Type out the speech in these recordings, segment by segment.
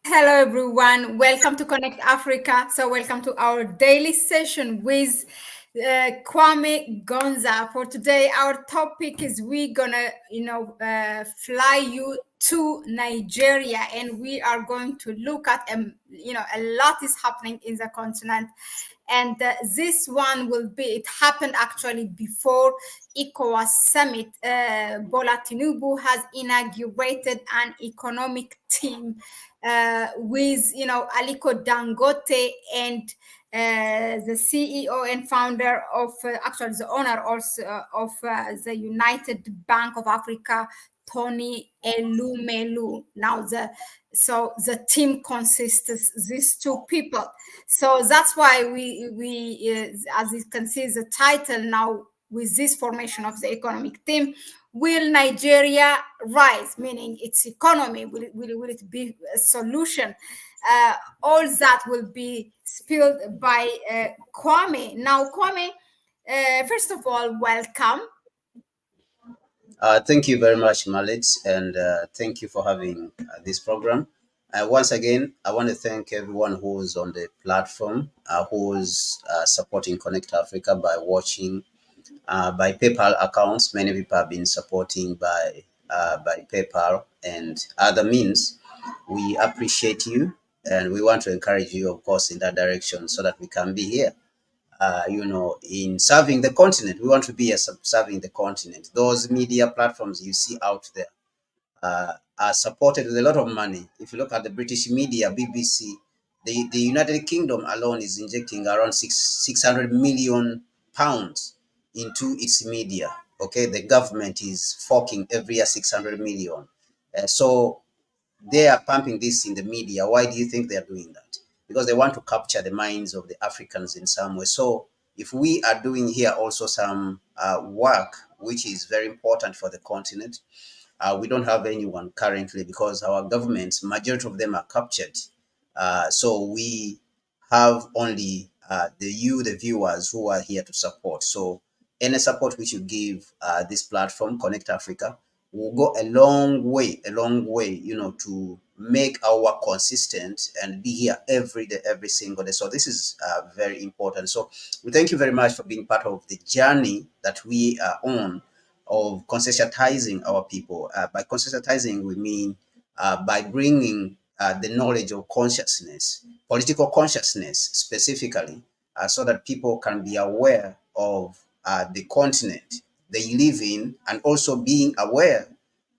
Hello, everyone. Welcome to Connect Africa. So, welcome to our daily session with Kwame Gonza. For today, our topic is we gonna, fly you to Nigeria, and we are going to look at, a lot is happening in the continent, and this one will be. It happened actually before ECOWAS summit. Bola Tinubu has inaugurated an economic team with Aliko Dangote and the CEO and founder of actually the owner also of the United Bank of Africa, Tony Elumelu. Now the team consists of these two people. So that's why we as you can see the title now, with this formation of the economic team, will Nigeria rise, meaning its economy, will it be a solution? All that will be spilled by Kwame. Now, Kwame, first of all, welcome. Thank you very much, Mahlet, and thank you for having this program. Once again, I want to thank everyone who's on the platform, who's supporting Connect Africa by watching by PayPal accounts. Many people have been supporting by PayPal and other means. We appreciate you, and we want to encourage you, of course, in that direction so that we can be here in serving the continent. We want to be serving the continent. Those media platforms you see out there are supported with a lot of money. If you look at the British media, BBC, the United Kingdom alone is injecting around 600 million pounds into its media. Okay, the government is forking every year 600 million. So they are pumping this in the media. Why do you think they are doing that? Because they want to capture the minds of the Africans in some way. So if we are doing here also some work which is very important for the continent, we don't have anyone currently because our governments, majority of them are captured. So we have only the viewers who are here to support. So any support which you give this platform, Connect Africa, will go a long way, to make our work consistent and be here every day, every single day. So this is very important. So we thank you very much for being part of the journey that we are on of conscientizing our people. By conscientizing, we mean by bringing the knowledge of consciousness, political consciousness specifically, so that people can be aware of the continent they live in and also being aware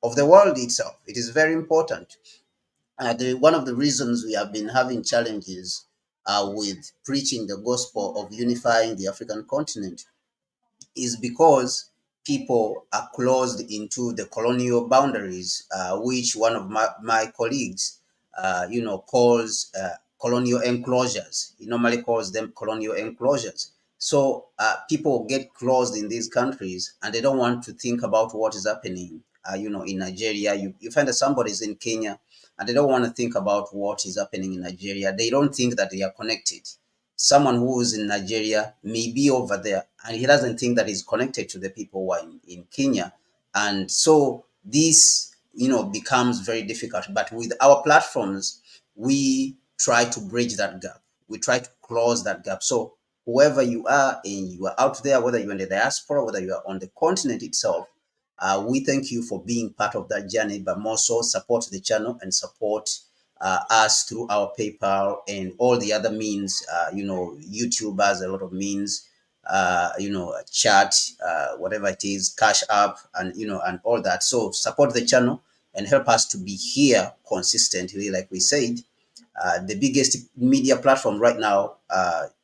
of the world itself. It is very important. One of the reasons we have been having challenges with preaching the gospel of unifying the African continent is because people are closed into the colonial boundaries, which one of my colleagues, calls colonial enclosures. He normally calls them colonial enclosures. So people get closed in these countries and they don't want to think about what is happening. In Nigeria, you find that somebody is in Kenya and they don't want to think about what is happening in Nigeria. They don't think that they are connected. Someone who is in Nigeria may be over there and he doesn't think that he's connected to the people who are in Kenya. And so this, becomes very difficult. But with our platforms, we try to bridge that gap. We try to close that gap. So whoever you are and you are out there, whether you're in the diaspora, whether you are on the continent itself, we thank you for being part of that journey, but more so support the channel and support us through our PayPal and all the other means. YouTube has a lot of means, chat, whatever it is, Cash App, and all that. So support the channel and help us to be here consistently, like we said. The biggest media platform right now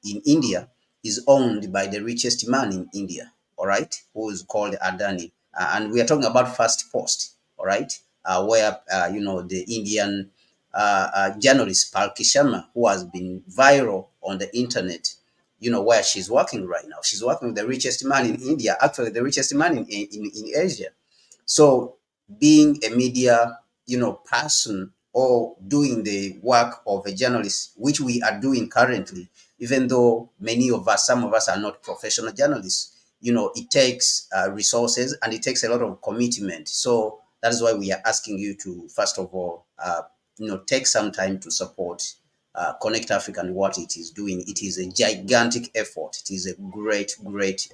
in India is owned by the richest man in India, all right, who is called Adani. And we are talking about First Post, all right, where, the Indian journalist Palki Sharma, who has been viral on the internet, where she's working right now. She's working with the richest man in India, actually the richest man in Asia. So being a media, person or doing the work of a journalist, which we are doing currently, even though some of us are not professional journalists, it takes resources and it takes a lot of commitment. So that is why we are asking you to, first of all, take some time to support Connect Africa and what it is doing. It is a gigantic effort. It is a great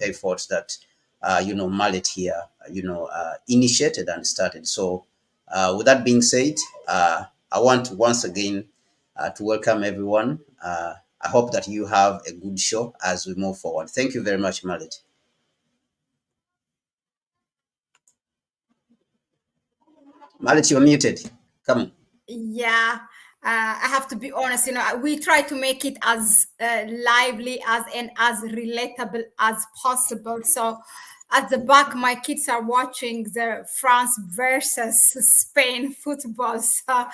effort that Mahlet here initiated and started. So with that being said, I want to once again to welcome everyone. I hope that you have a good show as we move forward. Thank you very much, Mahlet. Mahlet, you're muted. Come on. Yeah, I have to be honest. We try to make it as lively as and as relatable as possible. So, at the back, my kids are watching the France versus Spain football. So,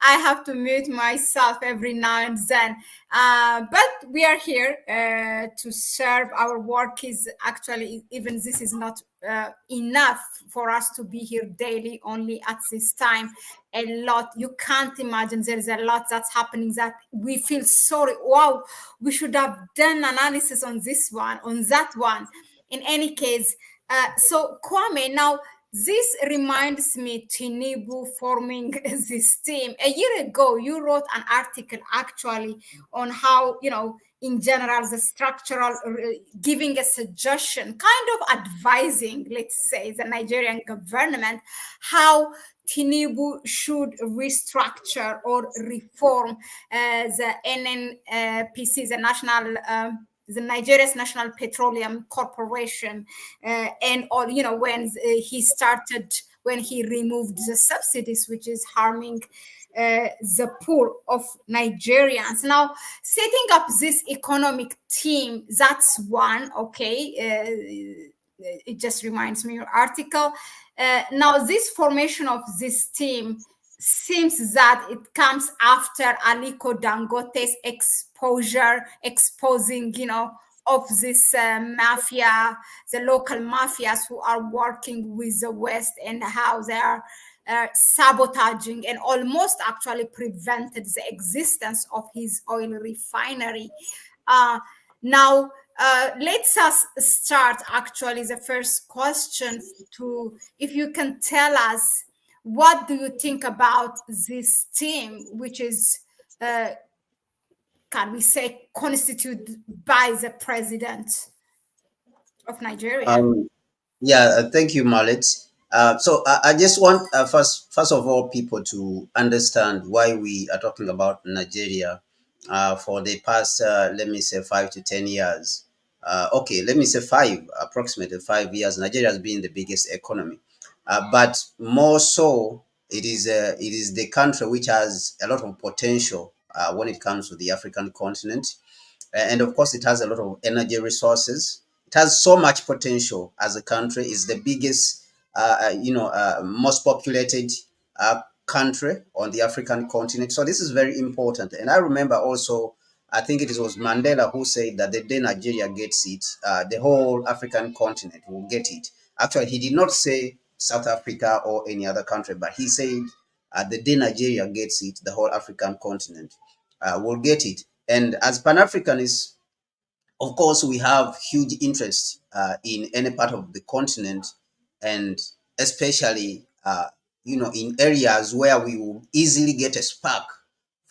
I have to mute myself every now and then. But we are here to serve. Our work is actually, even this is not enough for us to be here daily only at this time. A lot, you can't imagine, there is a lot that's happening that we feel sorry. Wow, we should have done analysis on this one, on that one. In any case, so Kwame, now this reminds me Tinubu forming this team. A year ago, you wrote an article actually on how, in general, the structural, giving a suggestion, kind of advising, let's say, the Nigerian government how Tinubu should restructure or reform the NNPC, the Nigeria's National Petroleum Corporation, and all, when when he removed the subsidies, which is harming the poor of Nigerians. Now, setting up this economic team, that's one, okay. It just reminds me of your article. Now, this formation of this team seems that it comes after Aliko Dangote's exposing, of this mafia, the local mafias who are working with the West, and how they are sabotaging and almost actually prevented the existence of his oil refinery. Now, let's us start actually the first question to, if you can tell us, what do you think about this team, which is, can we say, constituted by the president of Nigeria? Yeah, thank you, Mallet. So I just want first of all people to understand why we are talking about Nigeria for the past let me say 5 to 10 years. Okay, let me say approximately 5 years. Nigeria has been the biggest economy, but more so, it is the country which has a lot of potential when it comes to the African continent, and of course it has a lot of energy resources. It has so much potential as a country. It's the biggest most populated country on the African continent. So this is very important. And I remember also, I think it was Mandela who said that the day Nigeria gets it, the whole African continent will get it. Actually, he did not say South Africa or any other country, but he said the day Nigeria gets it, the whole African continent will get it. And as Pan-Africanists, of course, we have huge interest in any part of the continent, and especially in areas where we will easily get a spark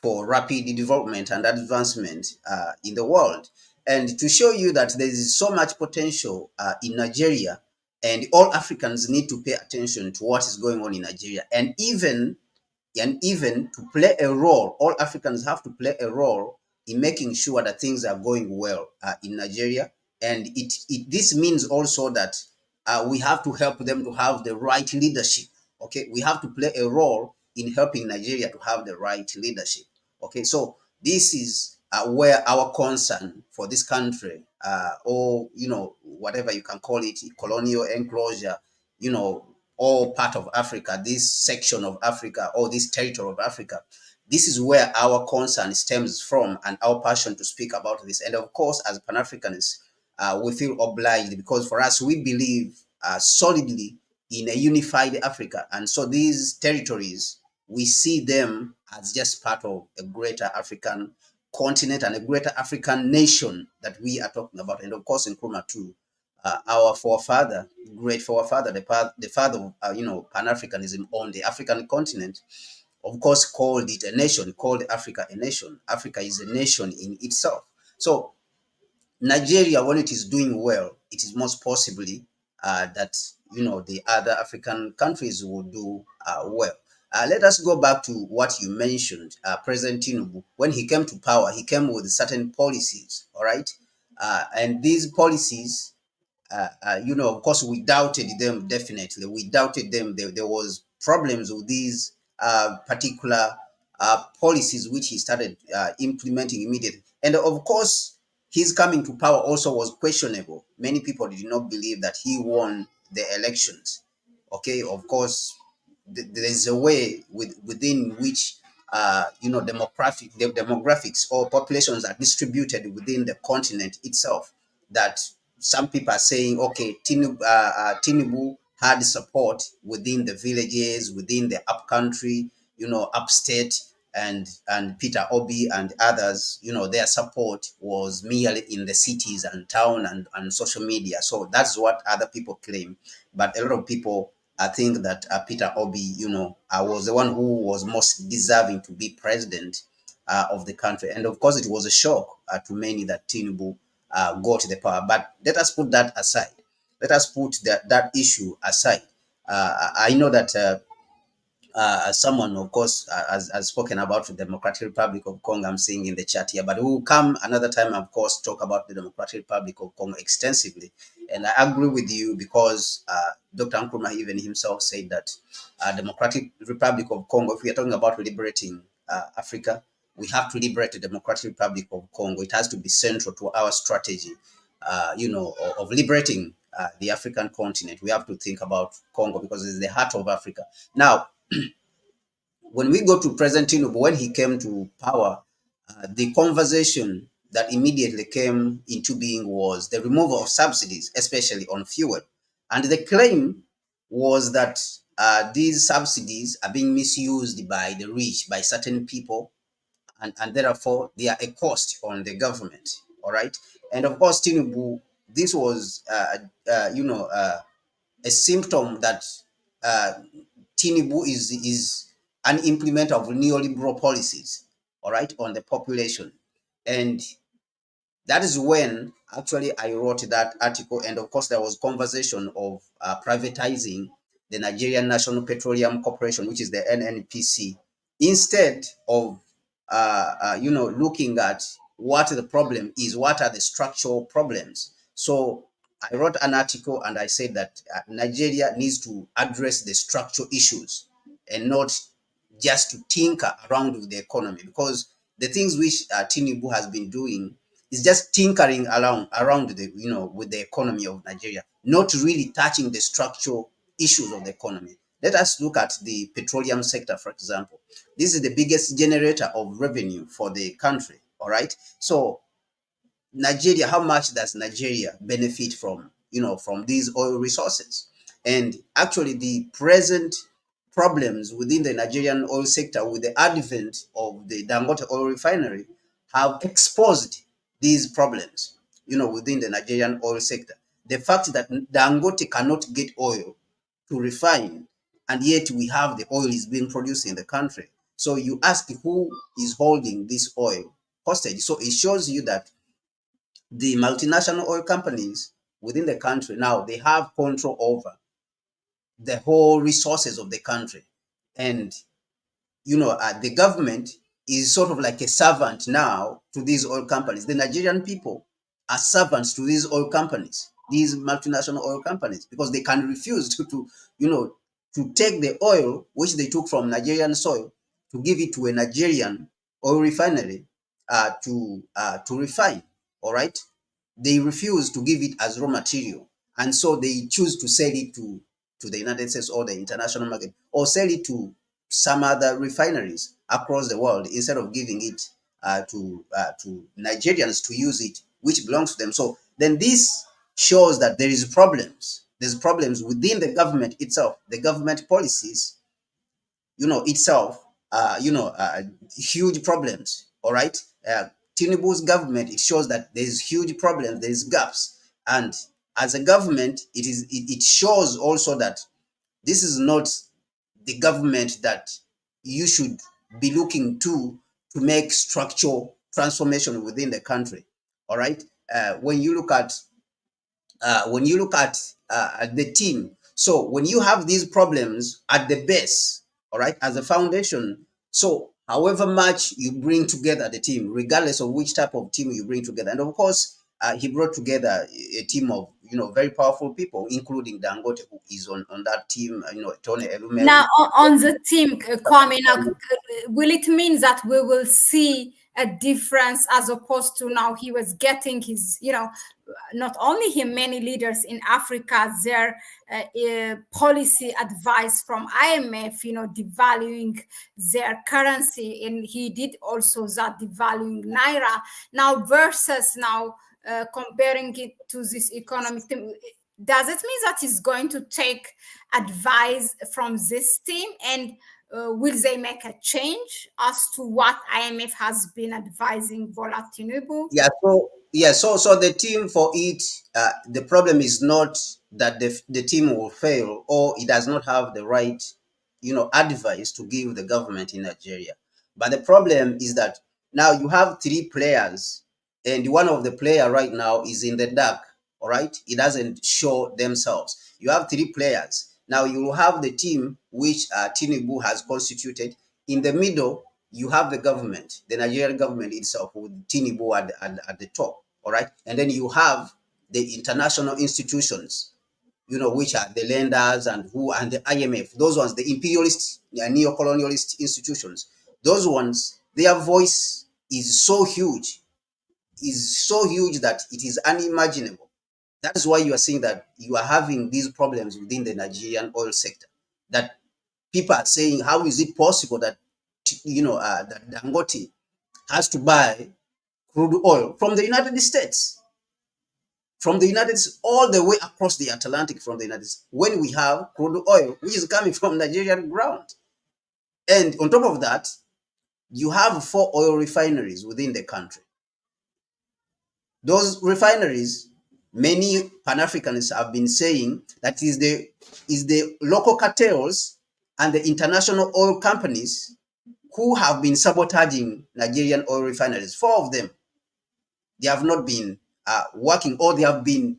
for rapid development and advancement in the world. And to show you that there is so much potential in Nigeria, and all Africans need to pay attention to what is going on in Nigeria, and even to play a role, all Africans have to play a role in making sure that things are going well in Nigeria. And this means also that we have to help them to have the right leadership. Okay, we have to play a role in helping Nigeria to have the right leadership. Okay, so this is where our concern for this country, or whatever you can call it, colonial enclosure, all part of Africa, this section of Africa, or this territory of Africa. This is where our concern stems from, and our passion to speak about this. And of course, as Pan-Africanists, we feel obliged, because for us, we believe solidly in a unified Africa. And so these territories, we see them as just part of a greater African continent and a greater African nation that we are talking about. And of course, in Nkrumah too, our forefather, great forefather, the father of Pan-Africanism on the African continent, of course, called it a nation, called Africa a nation. Africa is a nation in itself. So Nigeria, when it is doing well, it is most possibly that the other African countries will do well. Let us go back to what you mentioned. President Tinubu, when he came to power, he came with certain policies. All right, and these policies, of course, we doubted them. Definitely, we doubted them. There was problems with these particular policies which he started implementing immediately, and of course, his coming to power also was questionable. Many people did not believe that he won the elections. Okay, of course, there is a way within which the demographics or populations are distributed within the continent itself, that some people are saying, okay, Tinubu had support within the villages, within the upcountry, upstate, and Peter Obi and others, their support was merely in the cities and town and social media. So that's what other people claim. But a lot of people, I think that Peter Obi, was the one who was most deserving to be president of the country. And of course, it was a shock to many that Tinubu got the power. But let us put that aside. Let us put that issue aside. I know that someone, of course, has spoken about the Democratic Republic of Congo. I'm seeing in the chat here, but we will come another time, of course, talk about the Democratic Republic of Congo extensively. And I agree with you because Dr. Nkrumah even himself said that Democratic Republic of Congo, if we are talking about liberating Africa, we have to liberate the Democratic Republic of Congo. It has to be central to our strategy, of liberating the African continent. We have to think about Congo because it's the heart of Africa. Now, when we go to President Tinubu, when he came to power, the conversation that immediately came into being was the removal of subsidies, especially on fuel. And the claim was that these subsidies are being misused by the rich, by certain people, and therefore they are a cost on the government. All right. And of course, Tinubu, this was, a symptom that uh, Tinubu is an implementer of neoliberal policies, all right, on the population. And that is when actually I wrote that article. And of course, there was conversation of privatizing the Nigerian National Petroleum Corporation, which is the NNPC, instead of looking at what the problem is, what are the structural problems. So I wrote an article and I said that Nigeria needs to address the structural issues and not just to tinker around with the economy, because the things which Tinubu has been doing is just tinkering around with the economy of Nigeria, not really touching the structural issues of the economy. Let us look at the petroleum sector, for example. This is the biggest generator of revenue for the country. All right. So Nigeria, how much does Nigeria benefit from these oil resources? And actually, the present problems within the Nigerian oil sector with the advent of the Dangote oil refinery have exposed these problems, within the Nigerian oil sector. The fact that Dangote cannot get oil to refine, and yet we have the oil is being produced in the country. So you ask who is holding this oil hostage. So it shows you that the multinational oil companies within the country now, they have control over the whole resources of the country. And the government is sort of like a servant now to these oil companies. The Nigerian people are servants to these oil companies, these multinational oil companies, because they can refuse to take the oil which they took from Nigerian soil to give it to a Nigerian oil refinery to refine. All right, they refuse to give it as raw material, and so they choose to sell it to the United States or the international market, or sell it to some other refineries across the world instead of giving it to Nigerians to use it, which belongs to them. So then this shows that there is problems. There's problems within the government itself, the government policies, itself, huge problems. All right. Tinubu's government, it shows that there's huge problems, there's gaps. And as a government, it shows also that this is not the government that you should be looking to make structural transformation within the country. All right. When you look at the team, so when you have these problems at the base, all right, as a foundation, so however much you bring together the team, regardless of which type of team you bring together, and of course, he brought together a team of very powerful people, including Dangote, who is on that team. Tony Now, Elumelu. on the team, Kwame, now, will it mean that we will see a difference as opposed to now he was getting his, not only him, many leaders in Africa, their policy advice from IMF, devaluing their currency, and he did also that devaluing Naira. Now versus now comparing it to this economic thing, does it mean that he's going to take advice from this team, and will they make a change as to what IMF has been advising Bola Tinubu? So the team for it, the problem is not that the team will fail or it does not have the right, advice to give the government in Nigeria. But the problem is that now you have three players, and one of the player right now is in the dark. All right, it doesn't show themselves. You have three players. Now you will have the team which Tinubu has constituted. In the middle, you have the government, the Nigerian government itself, with Tinubu at the top. All right, and then you have the international institutions, which are the lenders and the IMF. Those ones, the imperialist, neo-colonialist institutions. Those ones, their voice is so huge that it is unimaginable. That is why you are seeing that you are having these problems within the Nigerian oil sector. That people are saying, how is it possible that that Dangote has to buy crude oil from the United States, all the way across the Atlantic from the United States, when we have crude oil which is coming from Nigerian ground. And on top of that, you have 4 oil refineries within the country. Those refineries, many Pan-Africanists have been saying that is the local cartels and the international oil companies who have been sabotaging Nigerian oil refineries. 4 of them, they have not been working, or they have been,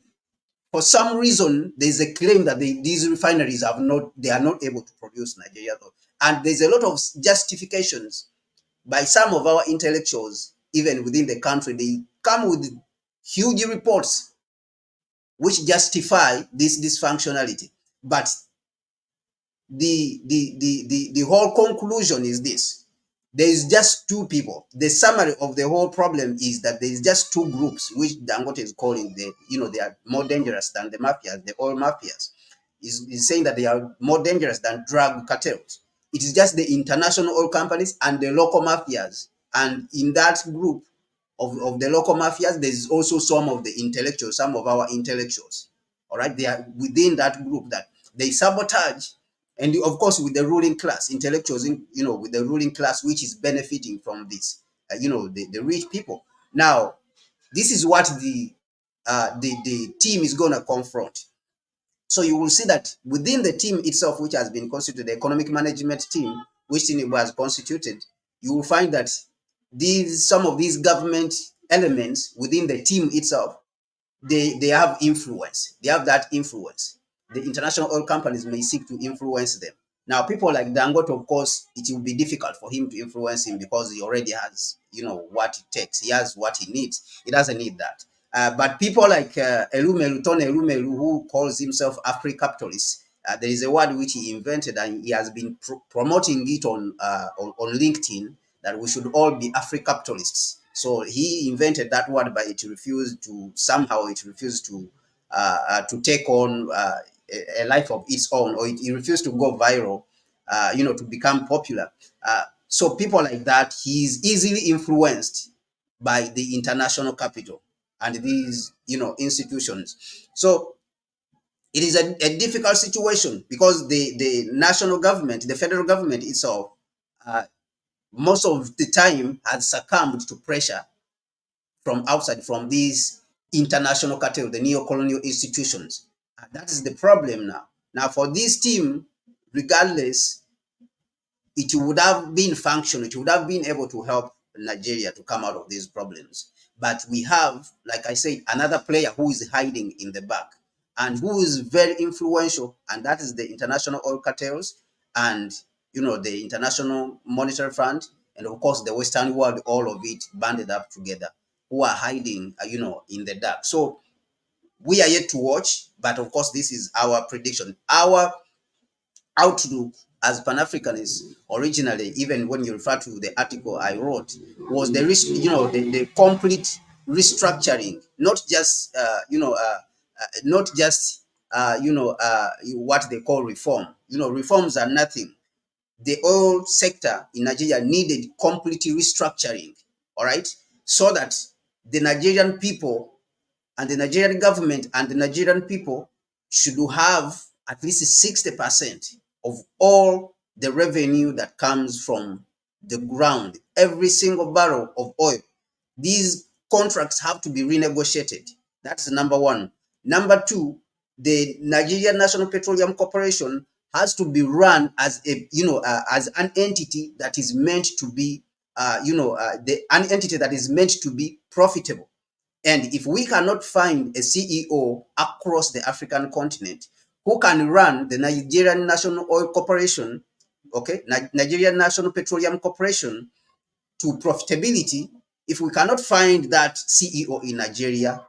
for some reason, there's a claim that these refineries are not able to produce Nigerian oil. And there's a lot of justifications by some of our intellectuals, even within the country. They come with huge reports which justify this dysfunctionality. But the whole conclusion is this: there is just 2 people. The summary of the whole problem is that there is just 2 groups, which Dangote is calling they are more dangerous than the mafias, the oil mafias. Is saying that they are more dangerous than drug cartels. It is just the international oil companies and the local mafias. And in that group of the local mafias, there's also some of our intellectuals. All right, they are within that group that they sabotage, and of course with the ruling class intellectuals, with the ruling class, which is benefiting from this, the rich people. Now, this is what the team is going to confront. So you will see that within the team itself, which has been constituted, the economic management team, which Tinubu has constituted, you will find that some of these government elements within the team itself, they have influence. They have that influence. The international oil companies may seek to influence them. Now, people like Dangote, of course, it will be difficult for him to influence him because he already has, what it takes. He has what he needs. He doesn't need that. But people like Elumelu, Tony Elumelu, who calls himself Afri-capitalist, there is a word which he invented, and he has been promoting it on LinkedIn, that we should all be Afri-capitalists. So he invented that word, but it refused to take on a life of its own, or it refused to go viral, to become popular. So people like that, he's easily influenced by the international capital and these, institutions. So it is a difficult situation because the national government, the federal government itself, most of the time has succumbed to pressure from outside, from these international cartel, the neo-colonial institutions. And that is the problem now. Now, for this team, regardless, it would have been functional. It would have been able to help Nigeria to come out of these problems. But we have, like I said, another player who is hiding in the back and who is very influential, and that is the international oil cartels and the International Monetary Fund, and of course the Western world, all of it banded up together, who are hiding, in the dark. So we are yet to watch, but of course this is our prediction. Our outlook as Pan-Africanists originally, even when you refer to the article I wrote, was the complete restructuring, not just not just what they call reform. Reforms are nothing. The oil sector in Nigeria needed complete restructuring, all right, so that the Nigerian people and the Nigerian government and the Nigerian people should have at least 60% of all the revenue that comes from the ground, every single barrel of oil. These contracts have to be renegotiated. That's number one. Number two, the Nigerian National Petroleum Corporation has to be run as as an entity that is meant to be an entity that is meant to be profitable. And if we cannot find a CEO across the African continent who can run the Nigerian National Oil Corporation, okay, Nigerian National Petroleum Corporation to profitability, if we cannot find that CEO in Nigeria,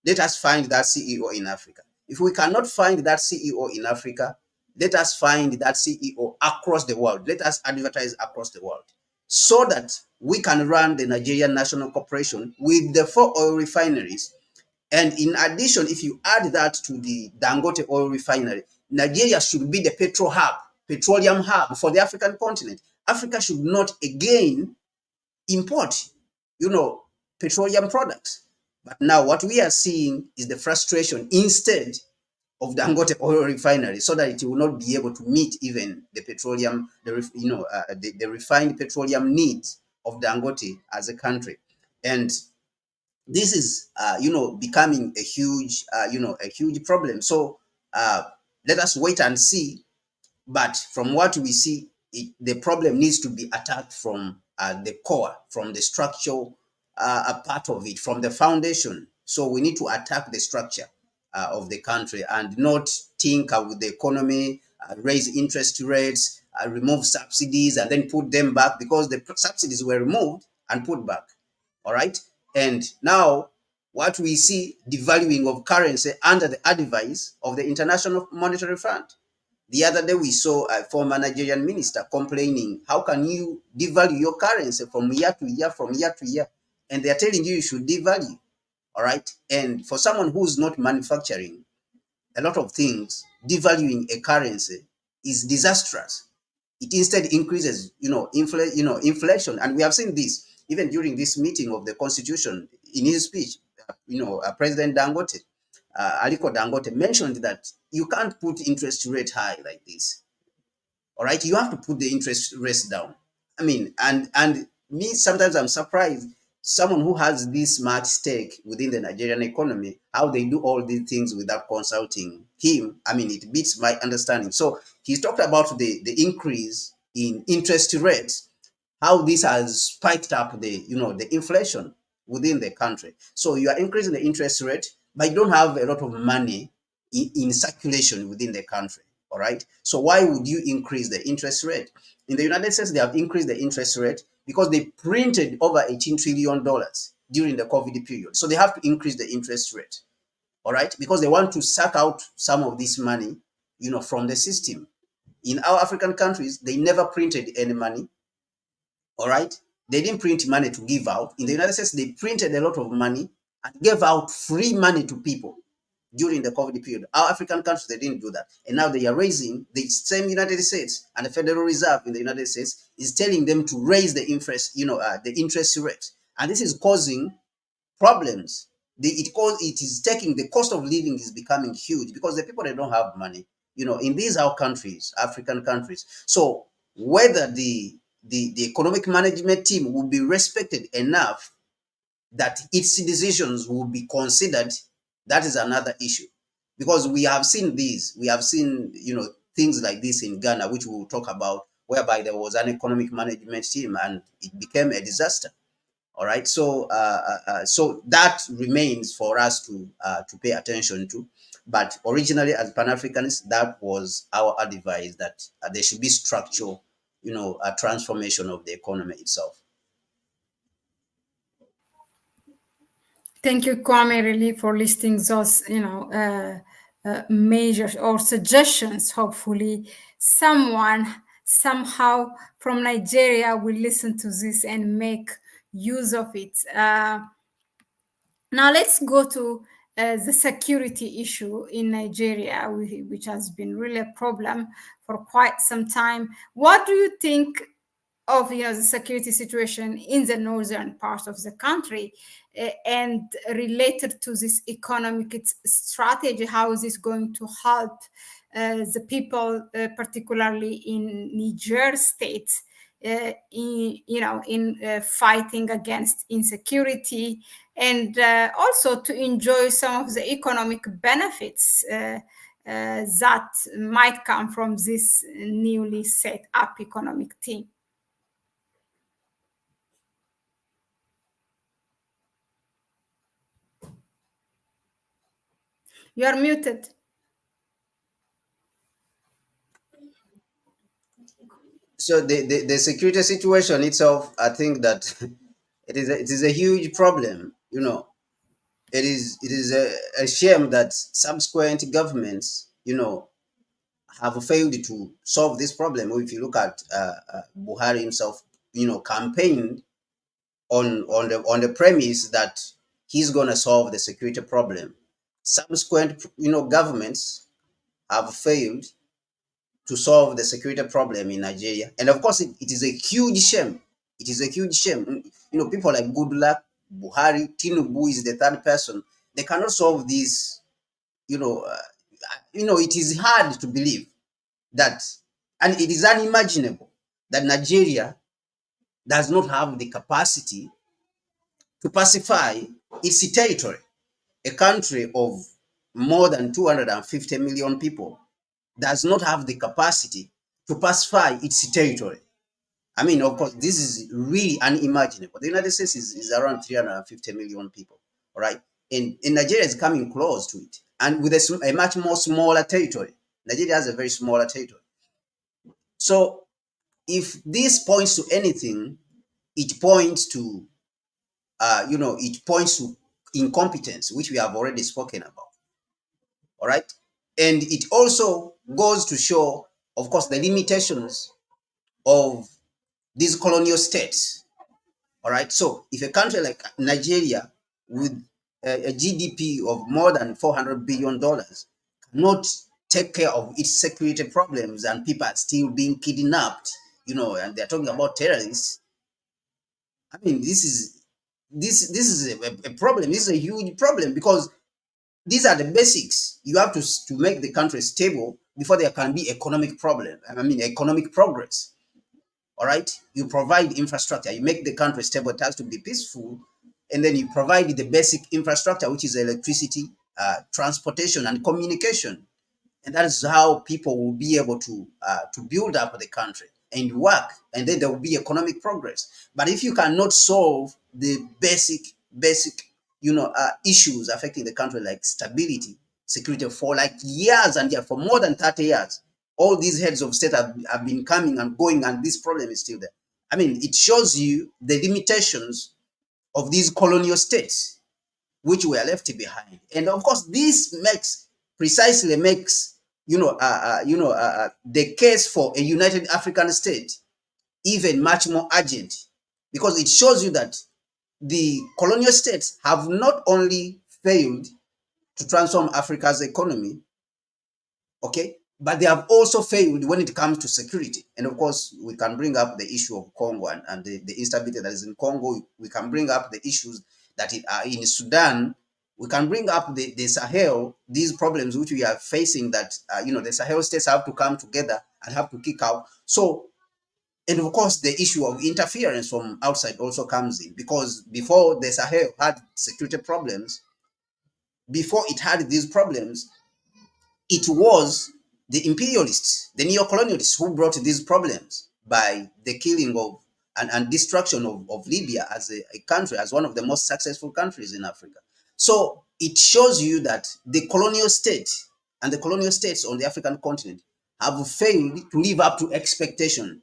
let us find that CEO in Africa. If we cannot find that CEO in Africa, let us find that CEO across the world. Let us advertise across the world so that we can run the Nigerian National Corporation with the 4 oil refineries. And in addition, if you add that to the Dangote oil refinery, Nigeria should be the petroleum hub for the African continent. Africa should not again import, petroleum products. But now what we are seeing is the frustration instead of Dangote oil refinery, so that it will not be able to meet even the petroleum, the refined petroleum needs of Dangote as a country. And this is, becoming a huge, a huge problem. So let us wait and see. But from what we see, the problem needs to be attacked from the core, from the structural a part of it, from the foundation. So we need to attack the structure of the country and not tinker with the economy, raise interest rates, remove subsidies, and then put them back, because the subsidies were removed and put back. All right. And now what we see, devaluing of currency under the advice of the International Monetary Fund. The other day we saw a former Nigerian minister complaining, how can you devalue your currency from year to year, from year to year? And they're telling you should devalue. All right. And for someone who's not manufacturing a lot of things, devaluing a currency is disastrous. It instead increases, inflation. And we have seen this even during this meeting of the Constitution. In his speech, President Dangote, Aliko Dangote, mentioned that you can't put interest rate high like this. All right, you have to put the interest rate down. I mean, and me, sometimes I'm surprised, someone who has this smart stake within the Nigerian economy, how they do all these things without consulting him. I mean, it beats my understanding. So he's talked about the increase in interest rates, how this has spiked up the inflation within the country. So you are increasing the interest rate, but you don't have a lot of money in circulation within the country. All right. So why would you increase the interest rate? In the United States, they have increased the interest rate because they printed over $18 trillion during the COVID period. So they have to increase the interest rate. All right. Because they want to suck out some of this money, from the system. In our African countries, they never printed any money. All right. They didn't print money to give out. In the United States, they printed a lot of money and gave out free money to people during the COVID period. Our African countries, they didn't do that. And now they are raising, the same United States and the Federal Reserve in the United States is telling them to raise the interest rate. And this is causing problems. It is taking, the cost of living is becoming huge because the people, they don't have money, in these our countries, African countries. So whether the economic management team will be respected enough that its decisions will be considered, that is another issue. Because we have seen things like this in Ghana, which we will talk about, whereby there was an economic management team, and it became a disaster. All right, so that remains for us to pay attention to. But originally, as Pan-Africanists, that was our advice, that there should be structural, a transformation of the economy itself. Thank you, Kwame, really, for listing those, measures or suggestions. Hopefully, someone somehow from Nigeria will listen to this and make use of it. Now, let's go to the security issue in Nigeria, which has been really a problem for quite some time. What do you think of the security situation in the northern part of the country, and related to this economic strategy? How is this going to help the people, particularly in Niger state, in fighting against insecurity, and also to enjoy some of the economic benefits that might come from this newly set up economic team? You are muted. So the security situation itself, I think that it is a huge problem. It is a shame that subsequent governments, have failed to solve this problem. If you look at Buhari himself, campaigned on the premise that he's going to solve the security problem. Subsequent, governments have failed to solve the security problem in Nigeria, and of course, it is a huge shame. It is a huge shame. People like Goodluck, Buhari, Tinubu is the third person. They cannot solve this. It is hard to believe that, and it is unimaginable that Nigeria does not have the capacity to pacify its territory. A country of more than 250 million people does not have the capacity to pacify its territory. I mean, of course, this is really unimaginable. The United States is around 350 million people, all right? And Nigeria is coming close to it. And with a much more smaller territory. Nigeria has a very smaller territory. So if this points to anything, it points to, it points to incompetence, which we have already spoken about. All right. And it also goes to show, of course, the limitations of these colonial states. All right. So if a country like Nigeria, with a GDP of more than $400 billion, cannot take care of its security problems, and people are still being kidnapped, and they're talking about terrorists. I mean, this is a problem. This is a huge problem, because these are the basics. You have to make the country stable before there can be economic problem. I mean, economic progress. All right. You provide infrastructure. You make the country stable. It has to be peaceful, and then you provide the basic infrastructure, which is electricity, transportation, and communication. And that is how people will be able to build up the country and work, and then there will be economic progress. But if you cannot solve the basic issues affecting the country, like stability, security, for like years and years, for more than 30 years, all these heads of state have been coming and going, and this problem is still there. I mean, it shows you the limitations of these colonial states which were left behind. And of course, this precisely makes the case for a united African state even much more urgent, because it shows you that the colonial states have not only failed to transform Africa's economy, okay, but they have also failed when it comes to security. And of course, we can bring up the issue of Congo and the instability that is in Congo. We can bring up the issues that are in Sudan. We can bring up the Sahel, these problems which we are facing, that, the Sahel states have to come together and have to kick out. So, and of course, the issue of interference from outside also comes in, because before the Sahel had security problems, before it had these problems, it was the imperialists, the neo-colonialists, who brought these problems. by the killing of and destruction of Libya as a country, as one of the most successful countries in Africa. So it shows you that the colonial state and the colonial states on the African continent have failed to live up to the expectations,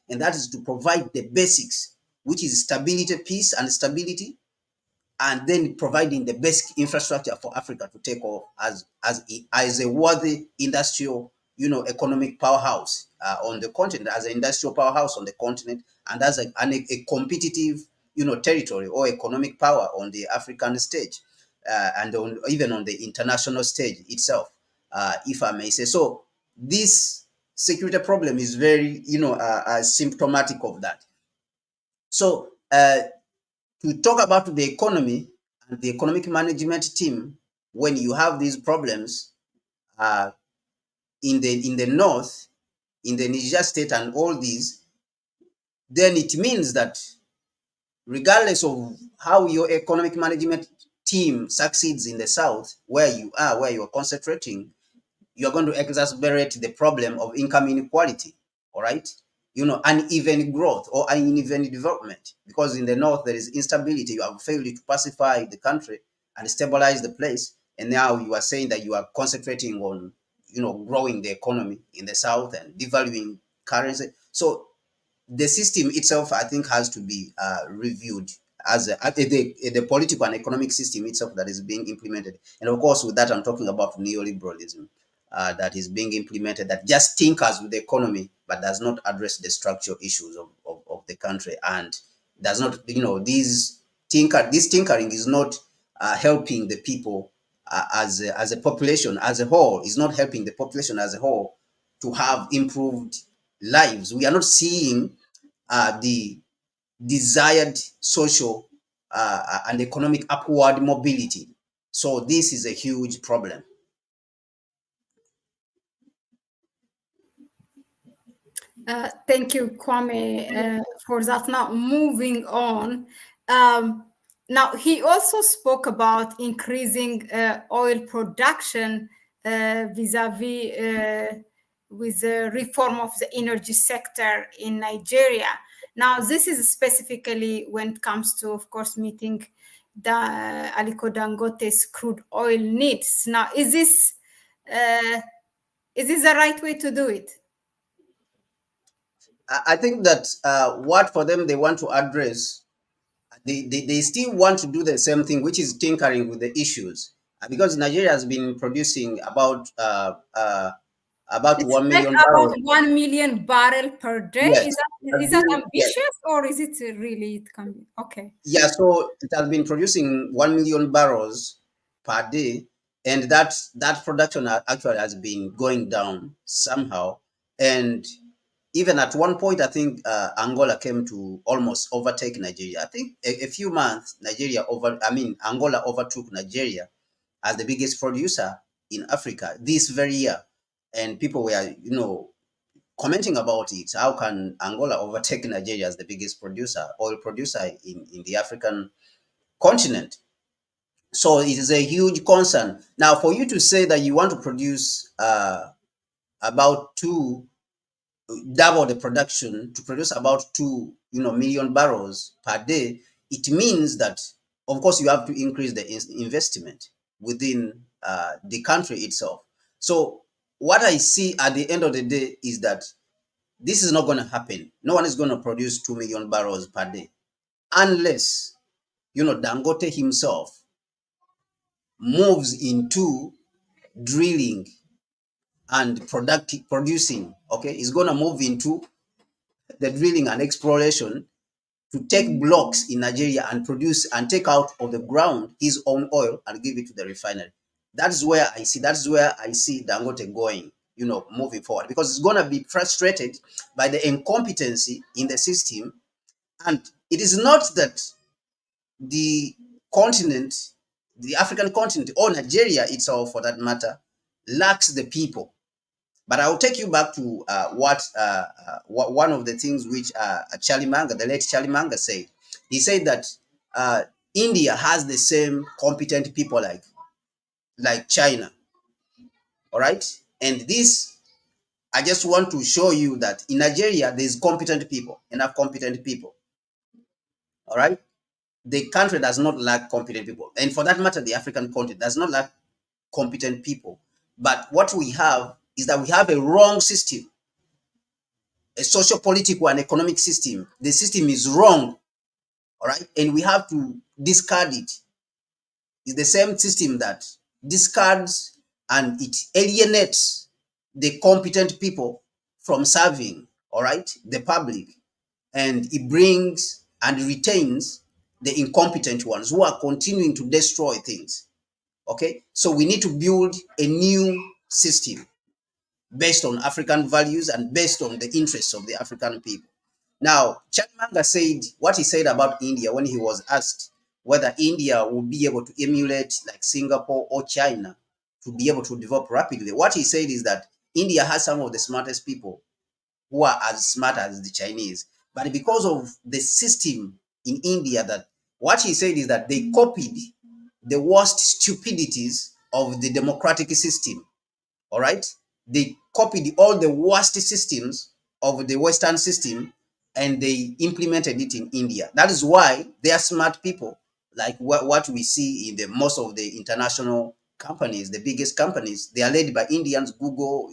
and that is to provide the basics, which is stability, peace, and stability, and then providing the basic infrastructure for Africa to take off as a worthy industrial, economic powerhouse on the continent, as an industrial powerhouse on the continent, and as a competitive, territory or economic power on the African stage, and even on the international stage itself, if I may say so. This security problem is very, symptomatic of that. So to talk about the economy and the economic management team, when you have these problems uh, in the north, in the Niger state, and all these, then it means that regardless of how your economic management team succeeds in the south, where you're concentrating, you're going to exacerbate the problem of income inequality, all right? Uneven growth or uneven development, because in the north there is instability. You have failed to pacify the country and stabilize the place, and now you are saying that you are concentrating on, growing the economy in the south and devaluing currency. So the system itself, I think, has to be reviewed as the political and economic system itself that is being implemented. And of course, with that, I'm talking about neoliberalism that is being implemented, that just tinkers with the economy but does not address the structural issues of the country, and does not, this tinkering is not helping the people as a population as a whole, is not helping the population as a whole to have improved lives. We are not seeing the desired social and economic upward mobility. So this is a huge problem. Thank you, Kwame, for that. Now, moving on. Um, Now, he also spoke about increasing oil production vis-a-vis with the reform of the energy sector in Nigeria. Now, this is specifically when it comes to, of course, meeting the Aliko Dangote's crude oil needs. Now, uh, is this the right way to do it? I think that what for them they want to address, they still want to do the same thing, which is tinkering with the issues. Because Nigeria has been producing about It's 1 like million about barrels. 1 million barrel per day. Yes, has Is that been, yes. ambitious, or is it really it can be okay? Yeah, so it has been producing 1 million barrels per day, and that production actually has been going down somehow. And even at one point, I think Angola came to almost overtake Nigeria. I think a few months, Angola overtook Nigeria as the biggest producer in Africa this very year, and people were, commenting about it. How can Angola overtake Nigeria as the biggest oil producer in the African continent? So it is a huge concern. Now, for you to say that you want to produce about two, double the production to produce about 2 million barrels per day, it means that, of course, you have to increase the investment within the country itself. So what I see at the end of the day is that this is not going to happen. No one is going to produce 2 million barrels per day unless, Dangote himself moves into drilling and producing. Okay, he's going to move into the drilling and exploration to take blocks in Nigeria and produce and take out of the ground his own oil and give it to the refinery. That's where I see Dangote going, moving forward, because it's going to be frustrated by the incompetency in the system. And it is not that the continent, the African continent, or Nigeria itself for that matter, lacks the people. But I'll take you back to what one of the things which Charlie Manga, the late Charlie Manga, said. He said that uh, India has the same competent people like China, all right? And this I just want to show you that in Nigeria, there's competent people, enough competent people. All right. The country does not lack competent people. And for that matter, the African continent does not lack competent people. But what we have is that we have a wrong system, a socio-political and economic system. The system is wrong. All right. And we have to discard it. It's the same system that discards and it alienates the competent people from serving, all right, the public, and it brings and retains the incompetent ones who are continuing to destroy things. Okay, so we need to build a new system based on African values and based on the interests of the African people. Now, Chimamanda said what he said about India when he was asked whether India will be able to emulate like Singapore or China to be able to develop rapidly. What he said is that India has some of the smartest people who are as smart as the Chinese. But because of the system in India, that what he said is that they copied the worst stupidities of the democratic system. All right. They copied all the worst systems of the Western system and they implemented it in India. That is why they are smart people, like what we see in the most of the international companies, the biggest companies. They are led by Indians, Google,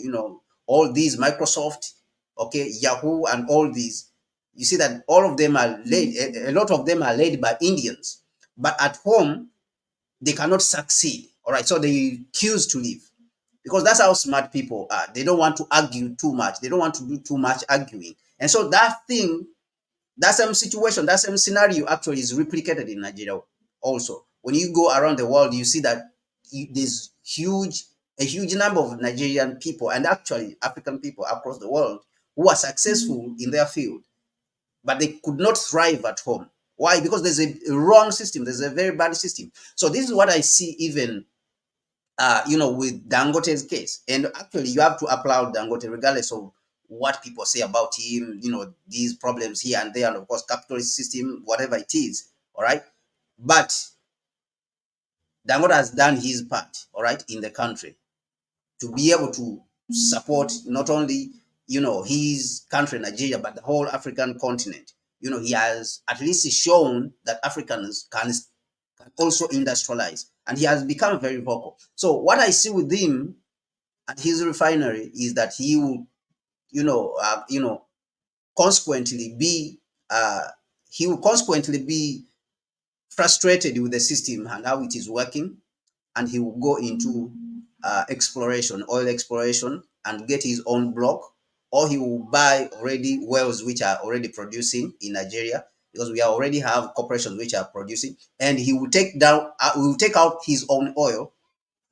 all these, Microsoft, okay, Yahoo, and all these. You see that all of them are led, a lot of them are led by Indians. But at home, they cannot succeed. All right. So they choose to leave because that's how smart people are. They don't want to argue too much. They don't want to do too much arguing. And so that thing, that same situation, that same scenario actually is replicated in Nigeria also. When you go around the world, you see that there's a huge number of Nigerian people and actually African people across the world who are successful in their field, but they could not thrive at home. Why? Because there's a wrong system. There's a very bad system. So this is what I see even with Dangote's case. And actually, you have to applaud Dangote regardless of what people say about him, these problems here and there, and of course, capitalist system, whatever it is, all right? But Dangote has done his part, all right, in the country to be able to support not only, his country, Nigeria, but the whole African continent. He has at least shown that Africans can also industrialize, and he has become very vocal. So what I see with him at his refinery is that he will, consequently be, he will consequently be frustrated with the system and how it is working, and he will go into exploration, oil exploration, and get his own block, or he will buy already wells which are already producing in Nigeria, because we already have corporations which are producing, and he will will take out his own oil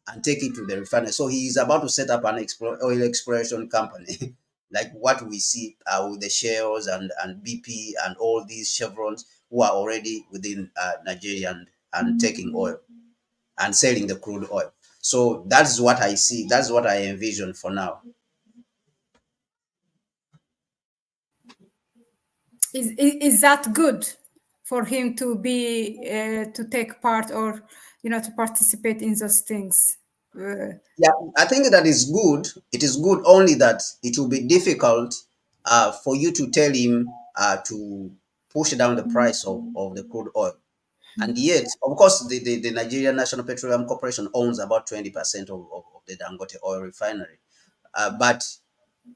and take it to the refinery. So he is about to set up an oil exploration company, like what we see with the Shells and BP and all these Chevrons who are already within Nigeria and taking oil and selling the crude oil. So that's what I see. That's what I envision for now. Is that good for him to be to take part or to participate in those things? Yeah, I think that is good. It is good, only that it will be difficult for you to tell him to push down the price of the crude oil. And yet, of course, the Nigerian National Petroleum Corporation owns about 20% of the Dangote oil refinery. But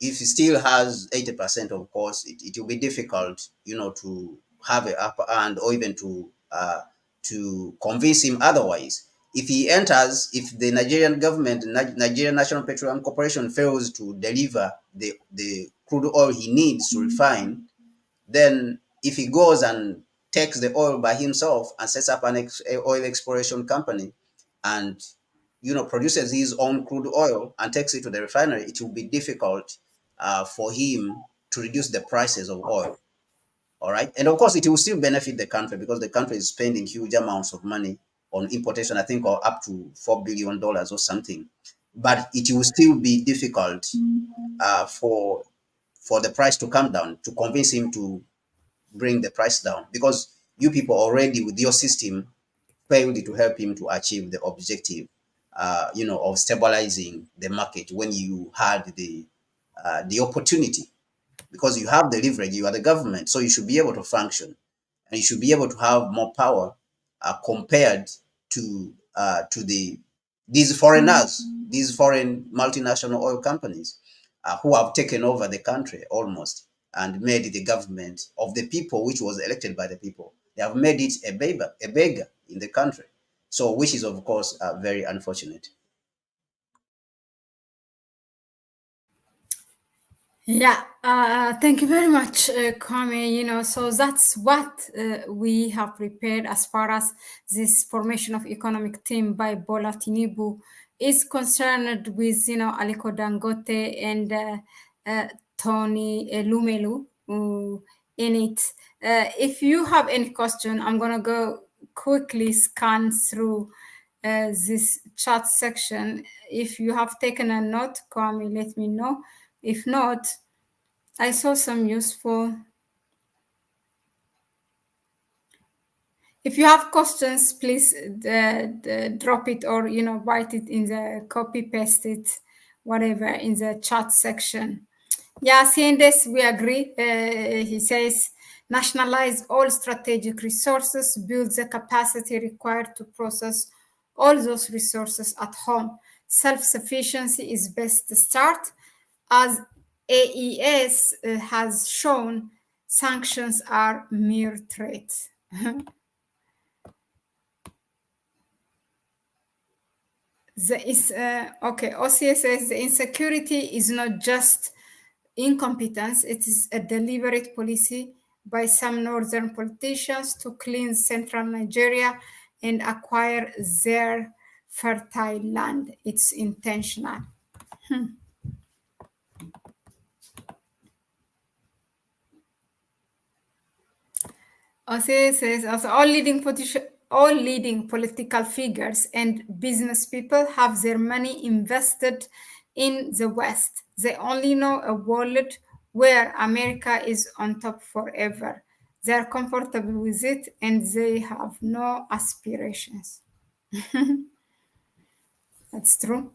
if he still has 80%, of course, it will be difficult, to have an upper hand or even to convince him otherwise. If he enters, if the Nigerian government, Nigerian National Petroleum Corporation, fails to deliver the crude oil he needs to refine, then if he goes and takes the oil by himself and sets up an oil exploration company and produces his own crude oil and takes it to the refinery, it will be difficult for him to reduce the prices of oil. All right. And of course, it will still benefit the country because the country is spending huge amounts of money on importation, I think, or up to $4 billion or something. But it will still be difficult for the price to come down, to convince him to bring the price down, because you people already with your system failed to help him to achieve the objective, of stabilizing the market when you had the opportunity, because you have the leverage, you are the government, so you should be able to function, and you should be able to have more power compared to these foreigners, these foreign multinational oil companies who have taken over the country almost and made the government of the people, which was elected by the people. They have made it a beggar in the country. So, which is of course very unfortunate. Yeah, thank you very much, Kwame. So that's what we have prepared as far as this formation of economic team by Bola Tinubu is concerned with, Aliko Dangote and uh, Tony Elumelu in it. If you have any question, I'm going to go quickly scan through this chat section. If you have taken a note, Kwame, let me know. If not, I saw some useful. If you have questions, please drop it, or write it in the copy paste it, whatever, in the chat section. Yeah, seeing this, we agree. He says, nationalize all strategic resources, build the capacity required to process all those resources at home. Self-sufficiency is best to start. As AES has shown, sanctions are mere threats. Okay, OCS says the insecurity is not just incompetence, it is a deliberate policy by some northern politicians to cleanse central Nigeria and acquire their fertile land. It's intentional. Ose says also all leading political figures and business people have their money invested in the West. They only know a world where America is on top forever. They are comfortable with it and they have no aspirations. That's true.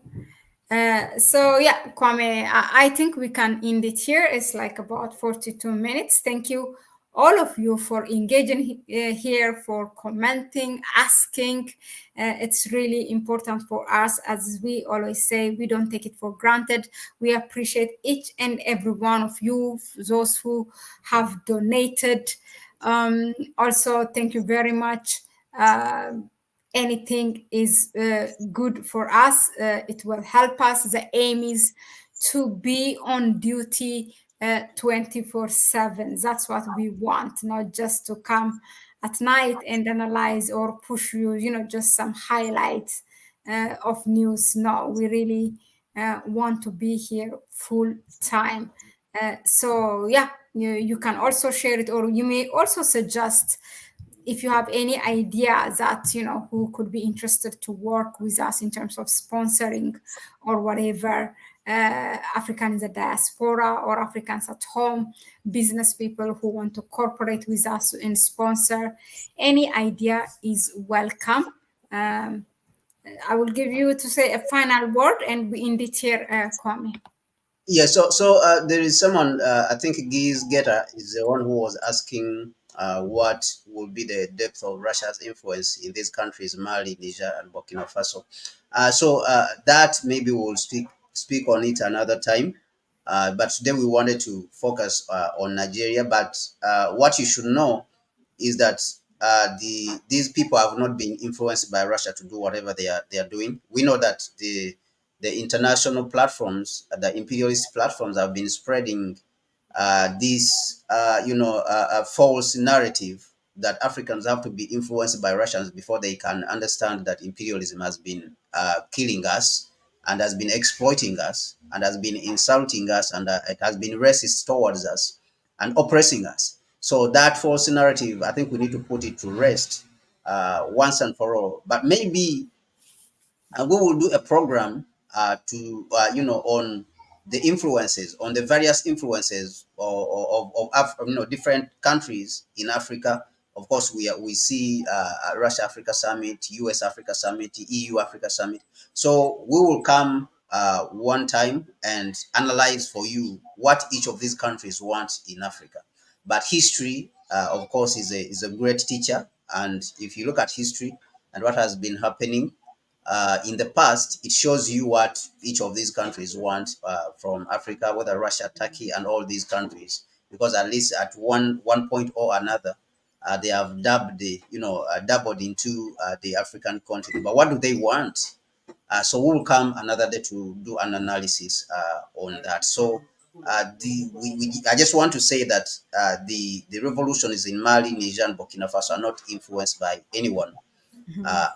So yeah, Kwame, I think we can end it here. It's like about 42 minutes. Thank you, all of you, for engaging here, for commenting, asking. It's really important for us. As we always say, we don't take it for granted. We appreciate each and every one of you, those who have donated. Also, thank you very much. Anything is good for us. It will help us. The aim is to be on duty 24/7. That's what we want, not just to come at night and analyze or push you, just some highlights of news. No, we really want to be here full time. So, yeah, you can also share it, or you may also suggest if you have any idea that who could be interested to work with us in terms of sponsoring or whatever, African in the diaspora or Africans at home, business people who want to cooperate with us and sponsor, any idea is welcome. I will give you to say a final word and we end it here, Kwame. Yeah, so there is someone, I think Giz Geta is the one who was asking what will be the depth of Russia's influence in these countries, Mali, Niger, and Burkina Faso. That maybe we'll speak on it another time. But today we wanted to focus on Nigeria. But what you should know is that these people have not been influenced by Russia to do whatever they are doing. We know that the international platforms, the imperialist platforms, have been spreading this false narrative that Africans have to be influenced by Russians before they can understand that imperialism has been killing us and has been exploiting us and has been insulting us, and it has been racist towards us and oppressing us. So that false narrative, I think we need to put it to rest once and for all. But maybe we will do a program on the influences, on the various influences of different countries in Africa. Of course, we see Russia Africa Summit, US Africa Summit, EU Africa Summit. So we will come one time and analyze for you what each of these countries want in Africa. But history, of course, is a great teacher. And if you look at history and what has been happening in the past, it shows you what each of these countries want from Africa, whether Russia, Turkey, and all these countries, because at least at one point or another, they have dabbled into the African continent. But what do they want? So we'll come another day to do an analysis on that. So I just want to say that the revolutions in Mali, Niger, and Burkina Faso are not influenced by anyone,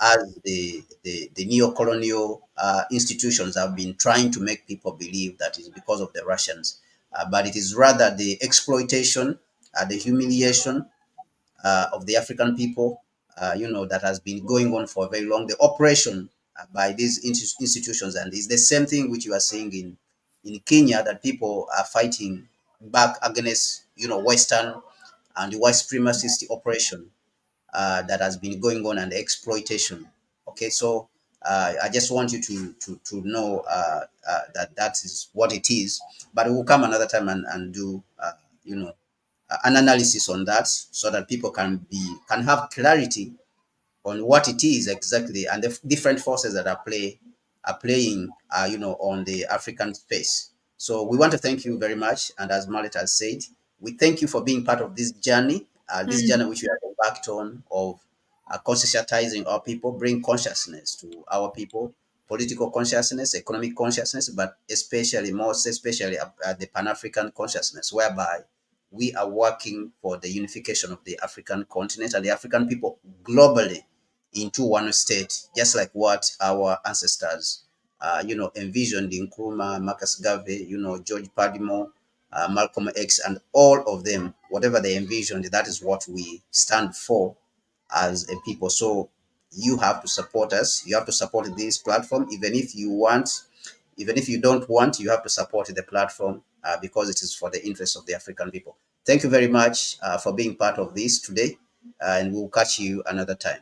as the neo-colonial institutions have been trying to make people believe that it's because of the Russians, but it is rather the exploitation, the humiliation of the African people, that has been going on for very long. The oppression by these institutions, and it's the same thing which you are seeing in Kenya, that people are fighting back against, Western and the white supremacist oppression that has been going on, and exploitation. Okay, so I just want you to know that that is what it is. But we'll come another time and do an analysis on that, so that people can have clarity on what it is exactly, and the different forces that are playing on the African space. So we want to thank you very much, and as Mahlet has said, we thank you for being part of this journey which we are embarked on, of conscientizing our people, bring consciousness to our people, political consciousness, economic consciousness, but most especially the Pan-African consciousness, whereby we are working for the unification of the African continent and the African people globally into one state, just like what our ancestors, envisioned in Nkrumah, Marcus Garvey, George Padmore, Malcolm X, and all of them, whatever they envisioned, that is what we stand for as a people. So you have to support us. You have to support this platform, even if you want, even if you don't want, you have to support the platform because it is for the interest of the African people. Thank you very much for being part of this today, and we'll catch you another time.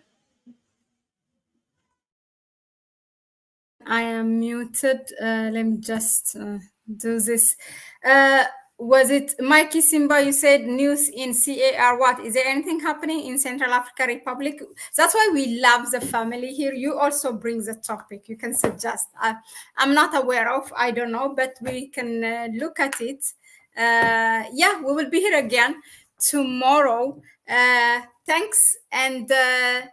I am muted. Let me just do this. Was it Mikey Simba? You said news in CAR. What is there anything happening in Central Africa Republic? That's why we love the family here. You also bring the topic. You can suggest. I'm not aware of. I don't know, but we can look at it. Yeah, we will be here again tomorrow. Thanks, and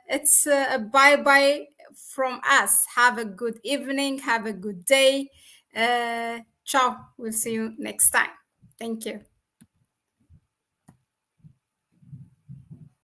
it's bye bye from us. Have a good evening. Have a good day. Ciao. We'll see you next time. Thank you.